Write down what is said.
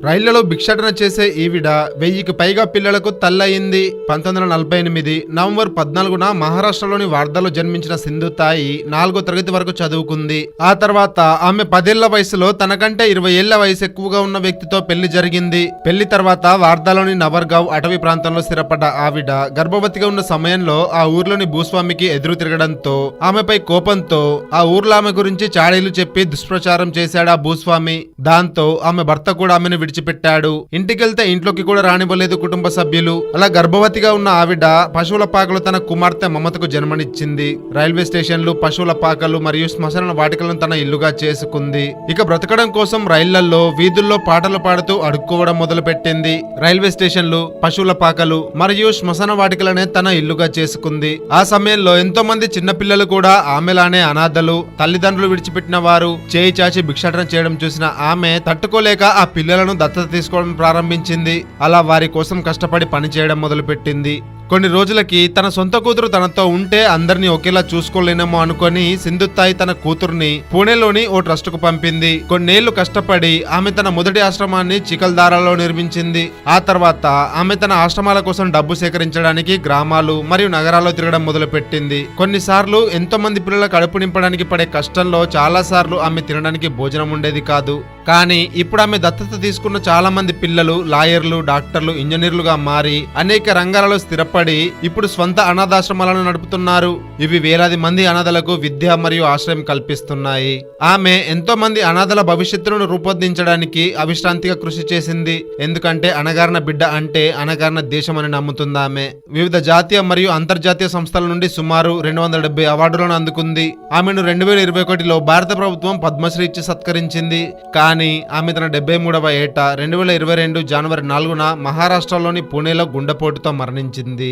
రైళ్లలో భిక్షాటన చేసే ఈవిడ 1000కి పైగా పిల్లలకు తల్లయింది. 1948 నవంబర్ 14న మహారాష్ట్రలోని వార్ధాలో జన్మించిన సింధుతాయి 4వ తరగతి వరకు చదువుకుంది. ఆ తర్వాత ఆమె 10 ఏళ్ల వయసులో తనకంటే 20 ఏళ్ల వయసు ఎక్కువగా ఉన్న వ్యక్తితో పెళ్లి జరిగింది. పెళ్లి తర్వాత వార్ధాలోని నవర్గావ్ అటవీ ప్రాంతంలో స్థిరపడ్డ ఆవిడ గర్భవతిగా ఉన్న సమయంలో ఆ ఊర్లోని భూస్వామికి ఎదురు తిరగడంతో ఆమెపై కోపంతో ఆ ఊర్లో ఆమె గురించి చాడీలు చెప్పి దుష్ప్రచారం చేశాడు ఆ భూస్వామి. దాంతో ఆమె భర్త కూడా ఆమెను విడిచిపెట్టాడు. ఇంటికెళ్తే ఇంట్లోకి కూడా రానివ్వలేదు కుటుంబ సభ్యులు. అలా గర్భవతిగా ఉన్న ఆవిడ పశువుల పాకలు తన కుమార్తె మమతకు జన్మనిచ్చింది. రైల్వే స్టేషన్లు, పశువుల పాకలు మరియు శ్మశాన వాటికలను తన ఇల్లుగా చేసుకుంది. ఇక బ్రతకడం కోసం రైళ్లల్లో, వీధుల్లో పాటలు పాడుతూ అడుక్కోవడం మొదలు పెట్టింది. రైల్వే స్టేషన్లు, పశువుల పాకలు మరియు శ్మశాన వాటికలనే తన ఇల్లుగా చేసుకుంది. ఆ సమయంలో ఎంతో మంది చిన్నపిల్లలు కూడా ఆమెలానే అనాథలు, తల్లిదండ్రులు విడిచిపెట్టిన వారు చేయి చాచి భిక్షాటన చేయడం చూసిన ఆమె తట్టుకోలేక ఆ పిల్లలను దత్తత తీసుకోవడం ప్రారంభించింది. అలా వారి కోసం కష్టపడి పనిచేయడం మొదలుపెట్టింది. కొన్ని రోజులకి తన సొంత కూతురు తనతో ఉంటే అందరినీ ఒకేలా చూసుకోలేనేమో అనుకొని సింధుతాయి తన కూతుర్ని పూణేలోని ఓ ట్రస్ట్ కు పంపింది. కొన్నేళ్లు కష్టపడి ఆమె తన మొదటి ఆశ్రమాన్ని చికల్దారాలో నిర్మించింది. ఆ తర్వాత ఆమె తన ఆశ్రమాల కోసం డబ్బు సేకరించడానికి గ్రామాలు మరియు నగరాల్లో తిరగడం మొదలుపెట్టింది. కొన్నిసార్లు ఎంతో మంది పిల్లల కడుపు నింపడానికి పడే కష్టంలో చాలా సార్లు ఆమె తినడానికి భోజనం ఉండేది కాదు. కానీ ఇప్పుడు ఆమె దత్తత తీసుకున్న చాలా మంది పిల్లలు లాయర్లు, డాక్టర్లు, ఇంజనీర్లుగా మారి అనేక రంగాలలో స్థిరపడి ఇప్పుడు స్వంత అనాథాశ్రమాలను నడుపుతున్నారు. ఇవి వేలాది మంది అనాథలకు విద్య మరియు ఆశ్రయం కల్పిస్తున్నాయి. ఆమె ఎంతో మంది అనాథల భవిష్యత్తును రూపొందించడానికి అవిశ్రాంతిగా కృషి చేసింది. ఎందుకంటే అణగారిన బిడ్డ అంటే అణగారిన దేశం అని నమ్ముతుంది ఆమె. వివిధ జాతీయ మరియు అంతర్జాతీయ సంస్థల నుండి సుమారు 270 అవార్డులను అందుకుంది. ఆమెను 2021లో భారత ప్రభుత్వం పద్మశ్రీ ఇచ్చి సత్కరించింది. కానీ ఆమె తన 73వ ఏట 2022 జనవరి 4న మహారాష్ట్రలోని పూణేలో గుండెపోటుతో మరణించింది.